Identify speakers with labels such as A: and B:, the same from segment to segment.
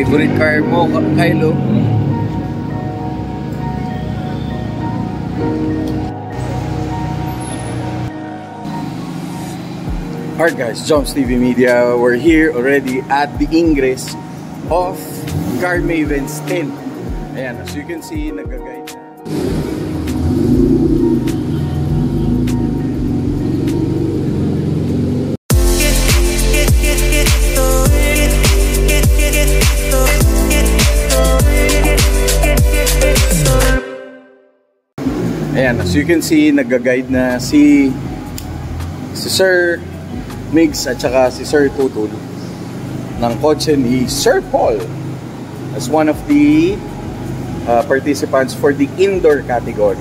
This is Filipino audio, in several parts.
A: Favorite car mo, Kylo? Alright guys, Joms TV Media. We're here already at the ingress of Car Maven's tent. Ayan, as you can see, nag-guide na. Ayan, as you can see, nag-guide na si Sir Migs at saka si Sir Tutul ng kotse ni Sir Paul as one of the participants for the indoor category.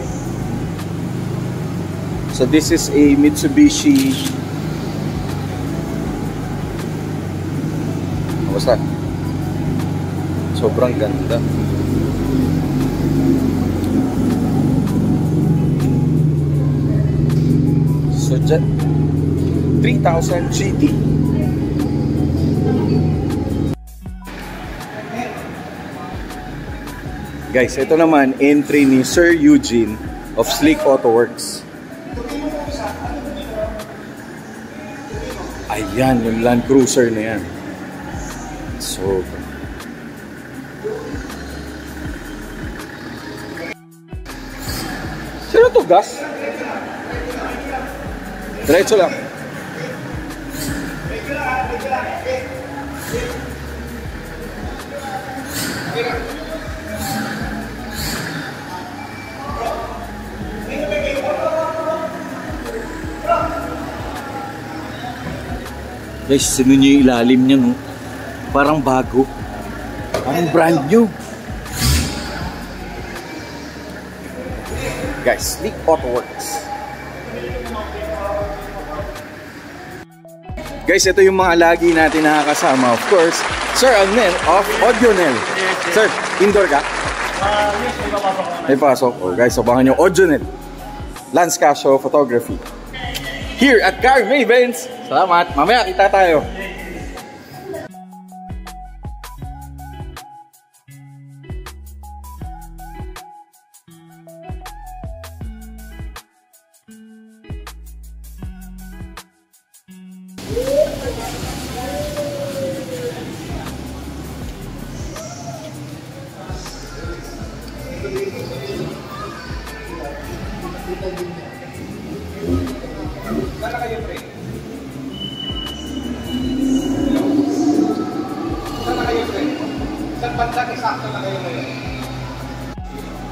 A: So this is a Mitsubishi. Basta sobrang ganda. So 3000 GT. Guys, ito naman entry ni Sir Eugene of Slick Auto Works. Ayan, yung Land Cruiser na yan. So sino to, gas? Diretso lang. Guys, sino nyo yung ilalim niya, no? Parang bago. Parang brand new. Guys, Slick Auto Works. Guys, ito yung mga lagi natin nakakasama. Of course, Sir Alnel of Audionel. Sir, indoor ka?
B: Yes, may papasok naman.
A: May pasok. Oh, guys, abangan nyo. Audionel. Lance Casio Photography. Here at Car Mavens. Salamat. Mamaya kita tayo.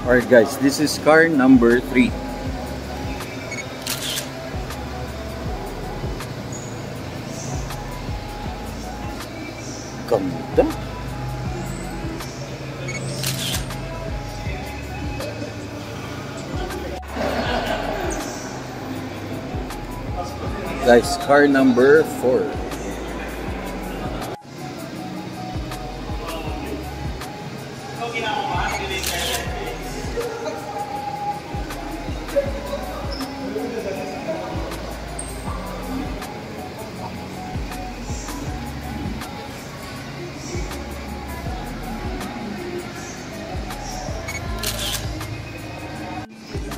A: Alright guys, this is car number 3. Ganda. Guys, car number 4.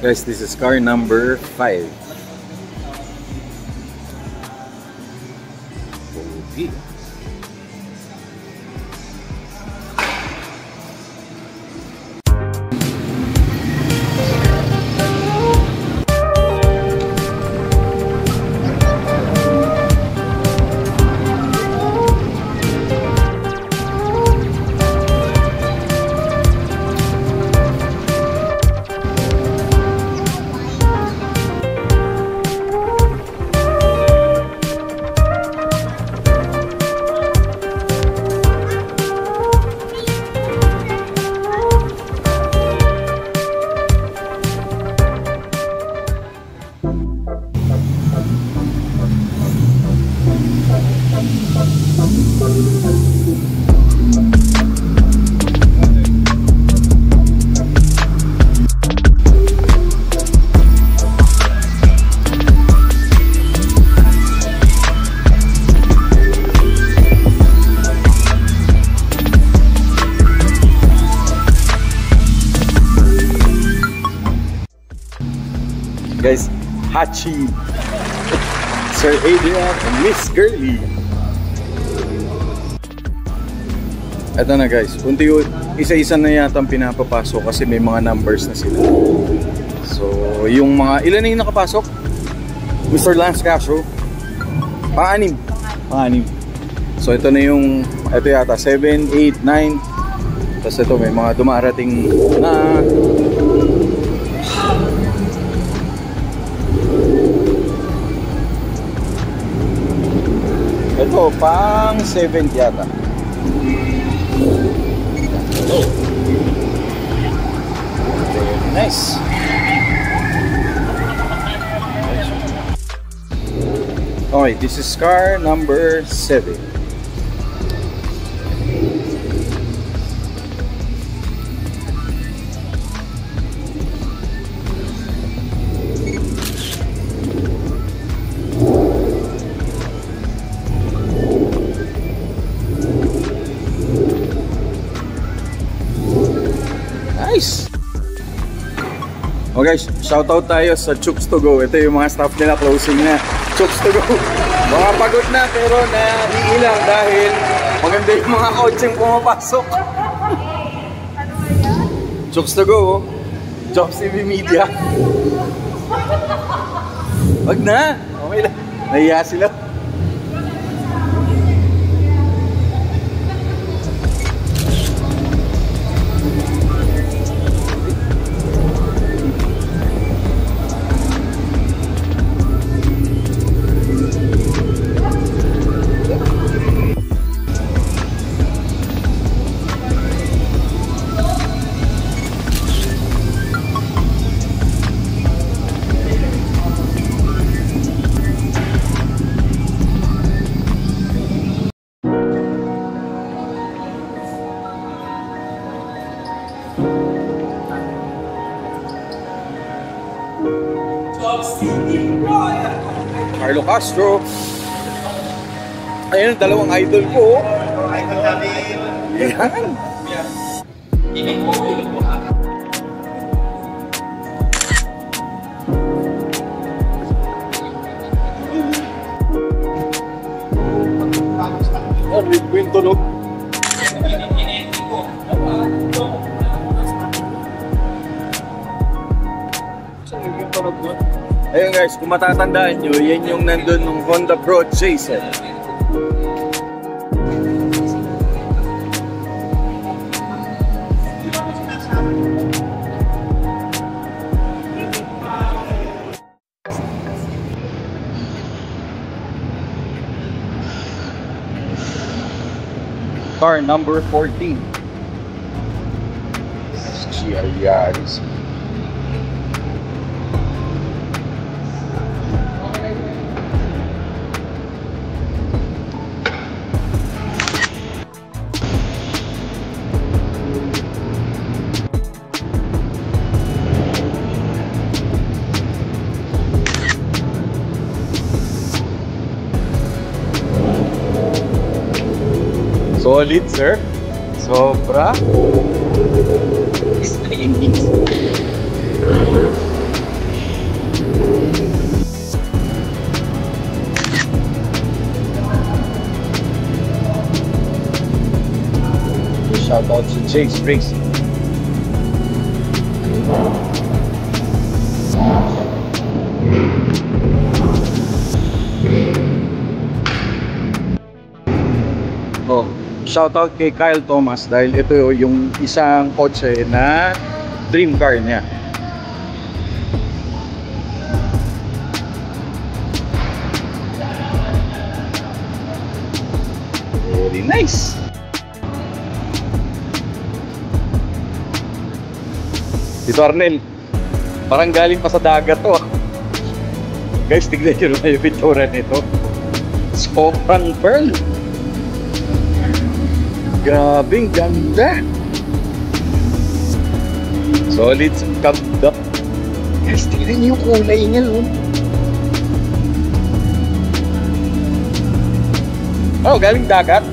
A: Guys, this is car number 5. Okay. Guys, Hachi, Sir Adrian, and Miss Girly. Ito na guys, isa-isa na yata ang pinapapasok kasi may mga numbers na sila. So, yung mga, ilan na yung nakapasok? Mr. Lance Castro, pang-anim. So, ito na yung, ito yata, 7, 8, 9. Tapos ito, may mga dumarating na ito, pang 7 yata. Oh. Nice. Okay, this is car number 7. Nice. Oh guys, shoutout tayo sa Chooks to Go. Ito yung mga staff nila, closing na. Chooks to Go. Mga pagod na pero naiilang dahil maganda yung mga kotseng pumapasok. Chooks to Go, Jobs TV Media. Wag na. Okay lang. Nahiya sila. Carlo Castro. Ayun, dalawang idol ko.
B: Idol namin.
A: Yan. Ano yung tunog? Ayun guys, kung matatandaan nyo, yan yung nandun ng Honda Pro Chaser. Car number 14. GR Yaris. Solid, sir. Sobra. Shout out to Chase Racing. Oh, shoutout kay Kyle Thomas dahil ito yung isang kotse na dream car niya. Very nice. Tito Arnel, parang galing pa sa dagat to. Guys, tignan nyo naman yung pintura nito. Sobrang pearl. Grabing ganda. Solid ganda. Guys, tignan yung kulay niya, no? Oh, galing dagat.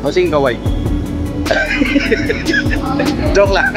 A: Kasing kaway. Joke lang.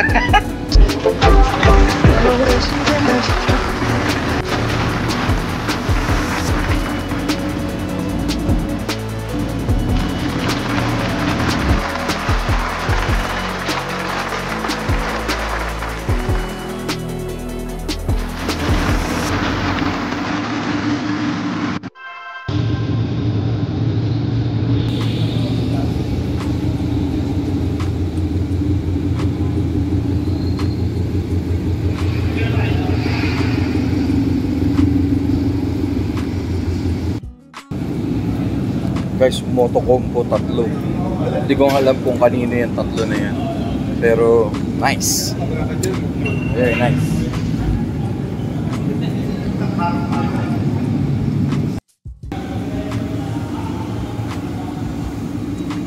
A: Guys, Motocompo 3. Hindi ko alam kung kanino yung 3 na yan. Pero, nice. Very nice.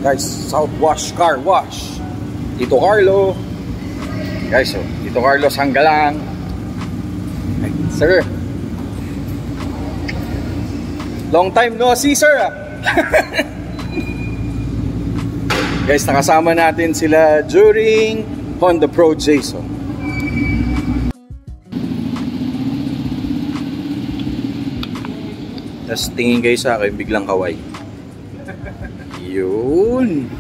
A: Guys, Southwash Car Wash. Tito Carlo. Guys, oh, Tito Carlo Sanggalang. Ay, sir. Long time no see, sir. Guys, nakasama natin sila during Honda Pro Jason. Tapos tingin kayo sa akin, biglang kaway. Yun.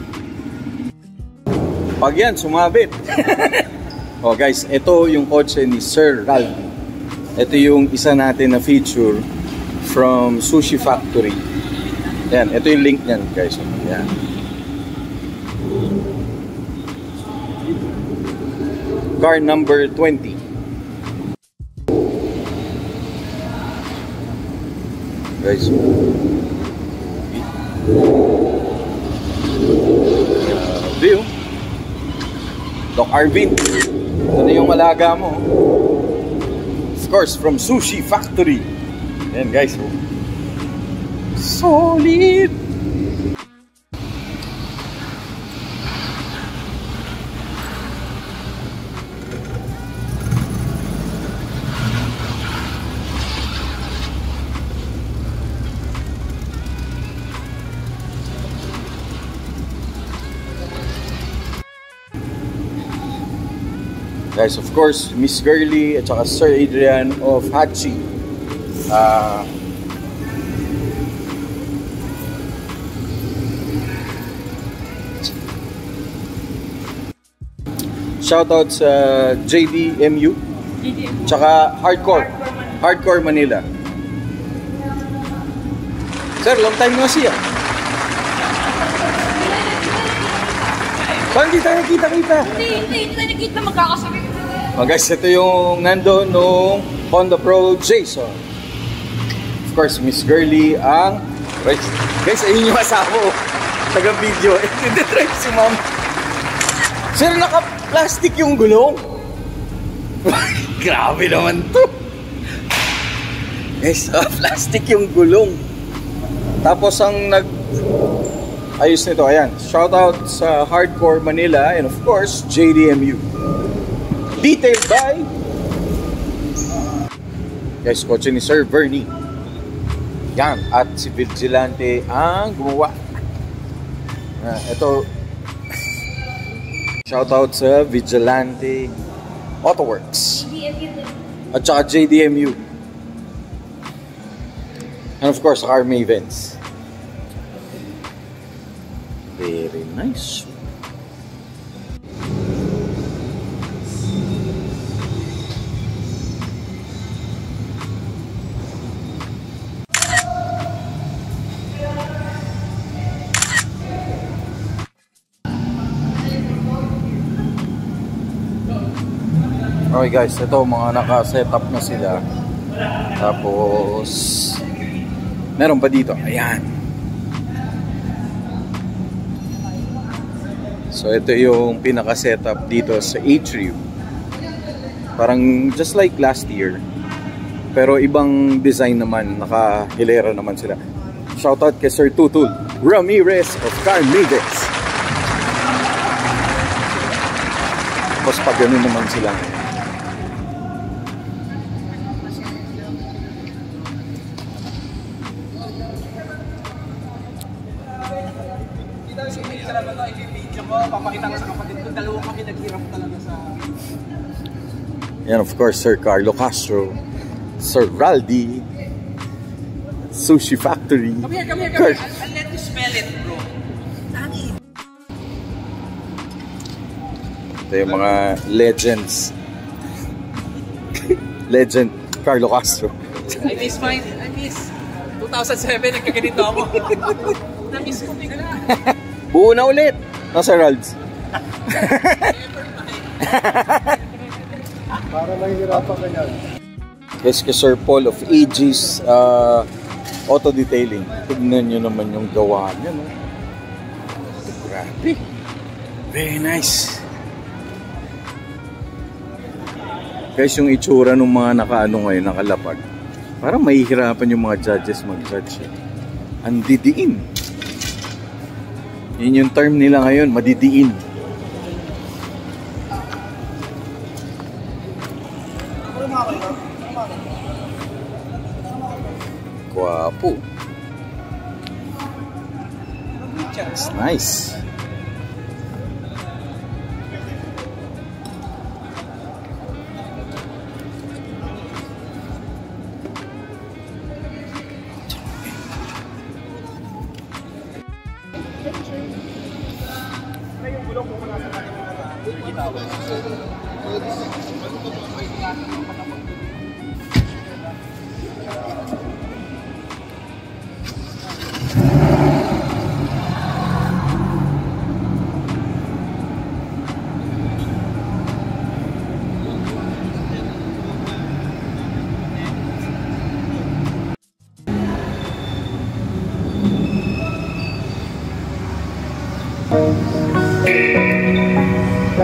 A: Pag yan, sumabit. Oh guys, ito yung kotse ni Sir Ralph. Ito yung isa natin na feature from Sushi Factory. Yan, ito yung link niyan guys. Yan. Car number 20. Guys. View. Doc Arvin. Ito na yung alaga mo. Of course, from Sushi Factory. Yan guys. Solid. Guys, of course, Miss Girly at saka Sir Adrian of Hachi. Shoutout sa JDMU tsaka Hardcore Manila. Sir, long time no see. Saan di tayo kita-kita?
C: Hindi tayo nakita, magkakasabit.
A: Oh guys, ito yung nandun nung Honda Pro Jason. Of course, Miss Girly ang... Right. Guys, ayun yung asawa ko. Taga-video. Hindi drive si ma'am. Sir, naka-plastic yung gulong. Grabe naman to. Guys, plastic yung gulong. Tapos ang ayos nito, ayan. Shoutout sa Hardcore Manila and of course, JDMU. Detailed by... Guys, kotse ni Sir Bernie. Yan. At si Vigilante ang gumawa. Ito. Shoutout sa Vigilante Autoworks. At saka JDMU. And of course, Car Mavens. Very nice. Okay guys, ito mga naka-setup na sila. Tapos meron pa dito. Ayan. So ito yung pinaka-setup dito sa Atrium. Parang just like last year. Pero ibang design naman, naka-hilera naman sila. Shoutout kay Sir Tutul Ramirez of Car Mavens. Tapos pag ganun naman sila ngayon.
D: Sumit talaga to, i-video ko, papakita ko sa kapatid ko, dalawa kami naghirap talaga sa...
A: And of course, Sir Carlo Castro, Sir Raldi, Sushi Factory.
D: Come here. I'll let you smell it, bro. Dani.
A: Ito yung mga legends. Legend, Carlo Castro.
D: I miss 2007, nagkaganito ako. Na-miss ko bigla.
A: Buo na ulit. Nasa Ralds.
B: Para mahihirapan ka yan.
A: Yes, kay Sir Paul of Aegis Auto Detailing. Tignan nyo naman yung gawa niya, no? Grabe. Very nice. Guys, yung itsura ng mga nakaano ngayon, nakalapag. Parang mahihirapan yung mga judges mag-judge. Ang didiin. Yun yung term nila ngayon, madidiin. Guwapo. That's nice.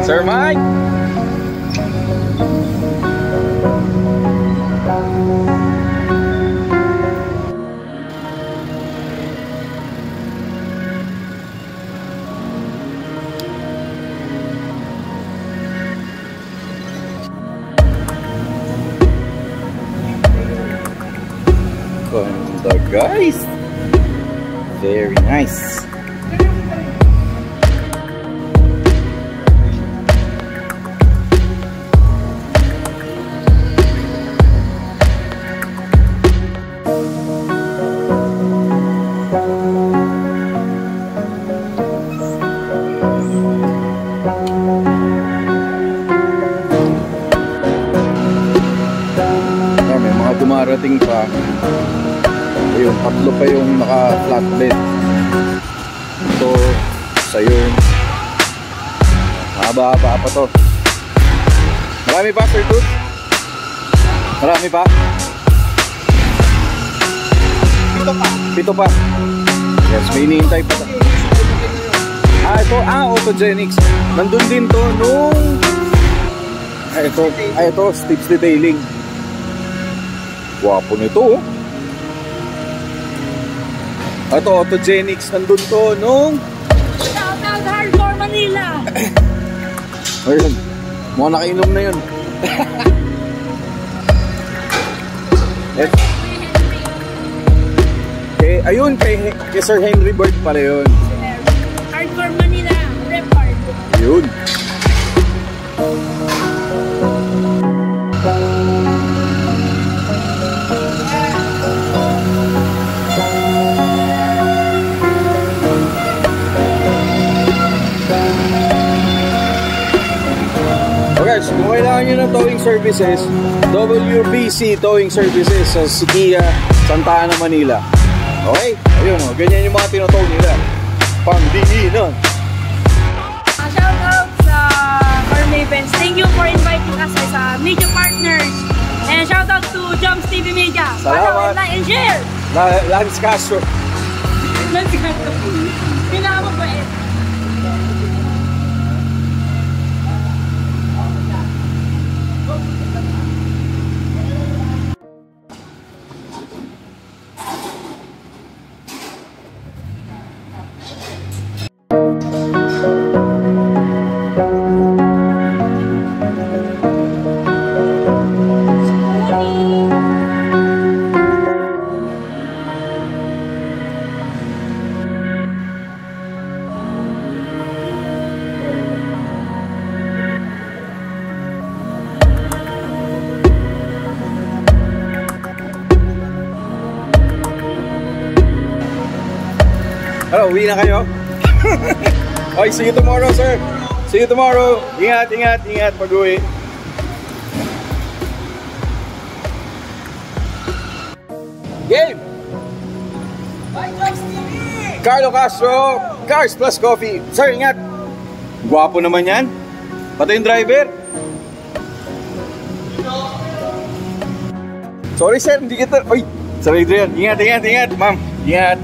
A: Sir Mike! Ganda guys! Very nice! Dumarating pa. Ayun, tatlo pa yung naka-flatbed. Ito, sa'yo. Mahaba-haba pa to. Marami pa, Sir Tooth? Marami pa? Pito pa. Yes, may hinihintay pa. Ito, Autogenics. Nandun din to nung... ito, Steve's Detailing. Guwapo nito, oh. Ito, Autogenics, nandun to nung...
C: Shoutout Hardcore Manila!
A: Ayun, mukhang nakainom na yun. Ayun, kay Sir Henry Bird pala yun.
C: Hardcore Manila, rep hard.
A: Yun. Okay, so kung kailangan nyo ng towing services, WBC Towing Services sa Siquia, Santa Ana, Manila. Okay? Ayun o, ganyan yung mga tinotow nila. Pangdiinan.
C: Shout out sa Carme Events. Thank you for inviting us as media partners. And shout out to Jumps TV Media.
A: Salamat.
C: Follow and like and share.
A: Lance Castro.
C: Lance Castro. Pinakamabait.
A: Ano, uwi na kayo? Okay, see you tomorrow, sir. See you tomorrow. Ingat, ingat, ingat pag-uwi. Game! Carlo Castro, Cars Plus Coffee. Sir, ingat. Gwapo naman yan. Pati yung driver. Sorry sir, hindi kita. Uy, Sir Adrian. Ingat, ingat, ingat. Ma'am, ingat.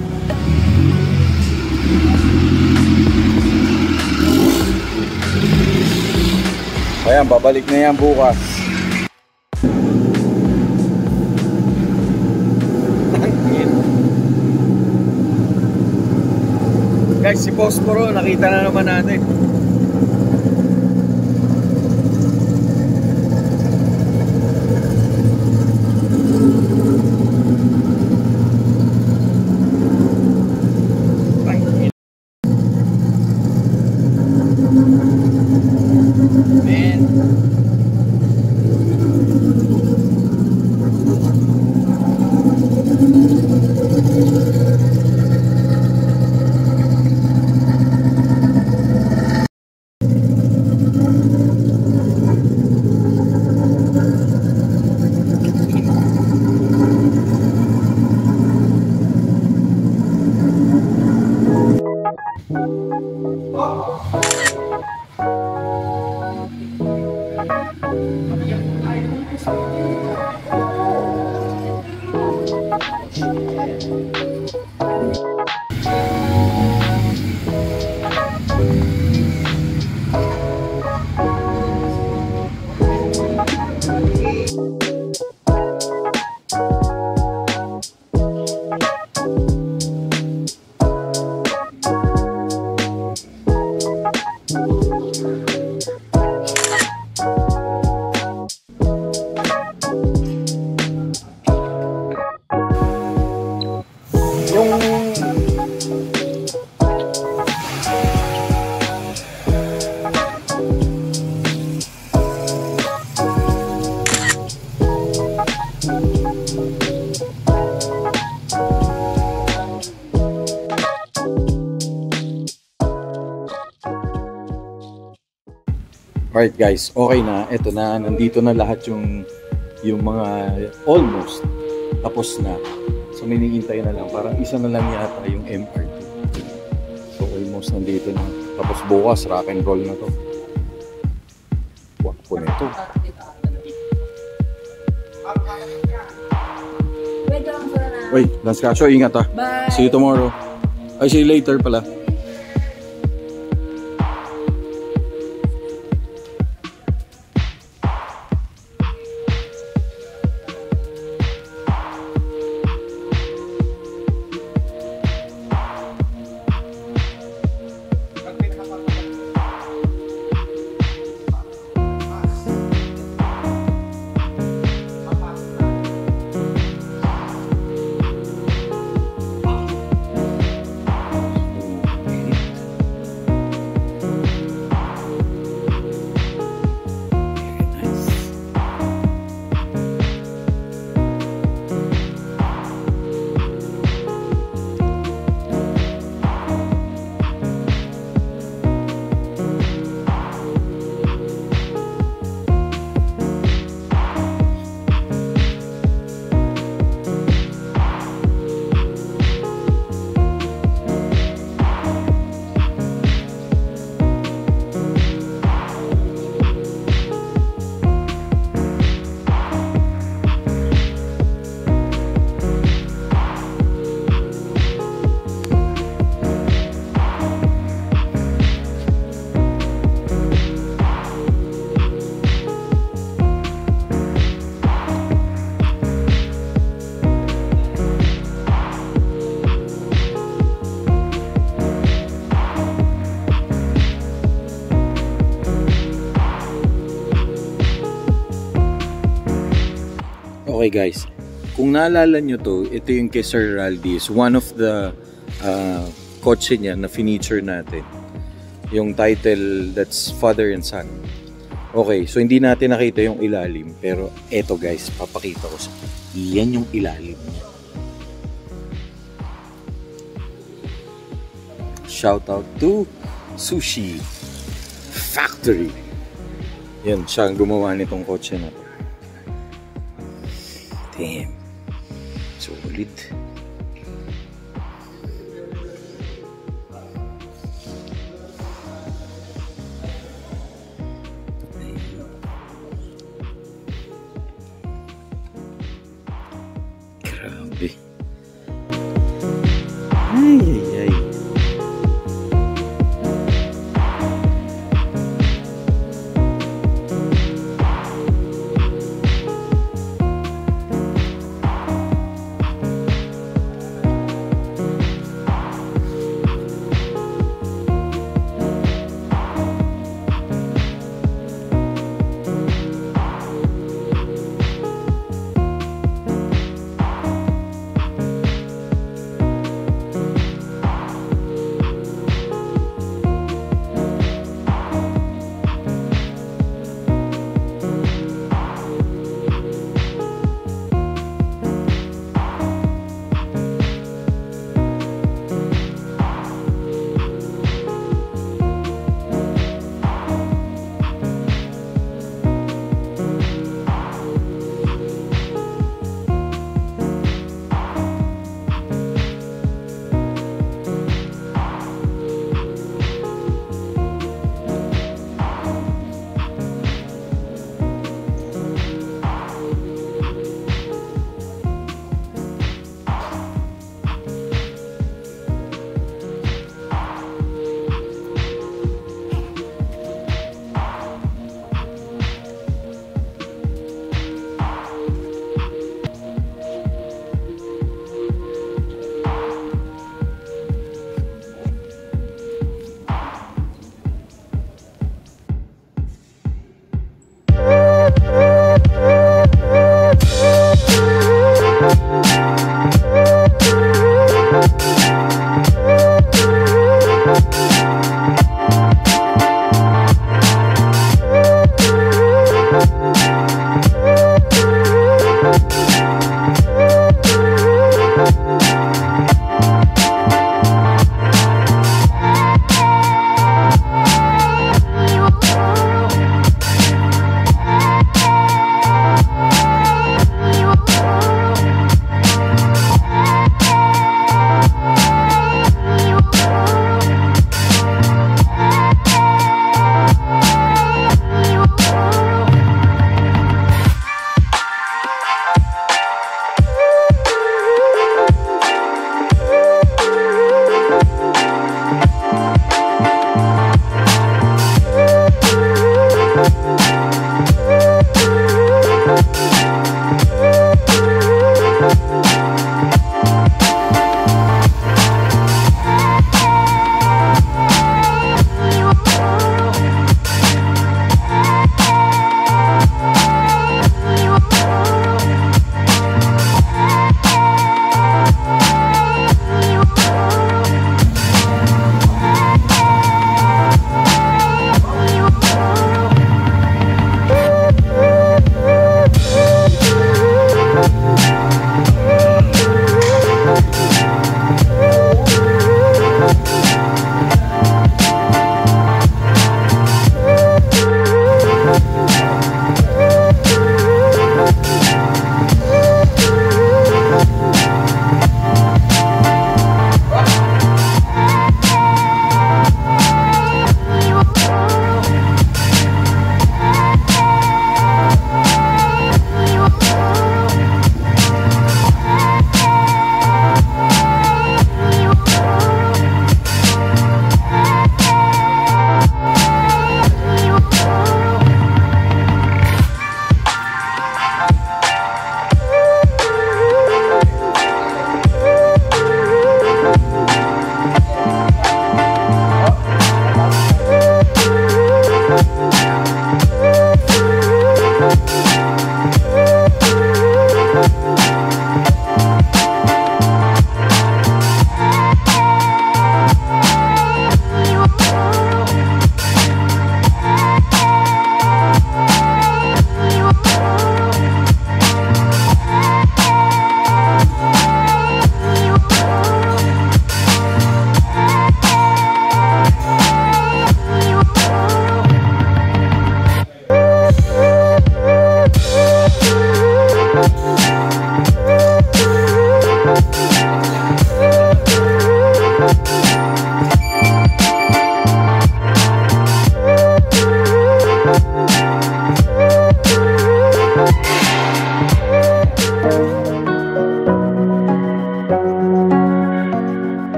A: Ayan, babalik na yan bukas. Guys, si Posporo, nakita na naman natin. Alright guys, okay na. Ito na, nandito na lahat yung mga almost tapos na. So minihintay na lang, parang isa na lang yata yung MR2. So almost nandito na. Tapos bukas rock and roll na to. Wakpo na ito. Wait, Lance Casio, ingat ha.
C: Bye.
A: See you tomorrow. Ay, see you later pala. Okay guys, kung naalala nyo to, ito yung kay Sir Raldi's, one of the kotse niya na finiture natin. Yung title, that's Father and Son. Okay, so hindi natin nakita yung ilalim, pero eto guys, papakita ko sa yan yung ilalim niya. shout out to Sushi Factory. Yan, siya ang gumawa nitong kotse na to. Damn. Solid. Grabe. Ay, ay, ay.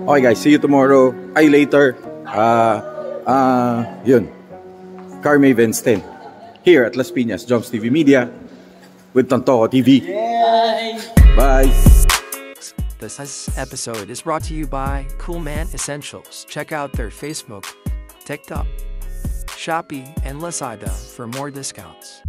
A: Okay guys, see you tomorrow. Ay, later. Yun. Car Mavens 10. Here at Las Piñas, Joms TV Media with Tontoco TV. Bye.
E: This episode is brought to you by Coolman Essentials. Check out their Facebook, TikTok, Shopee, and Lazada for more discounts.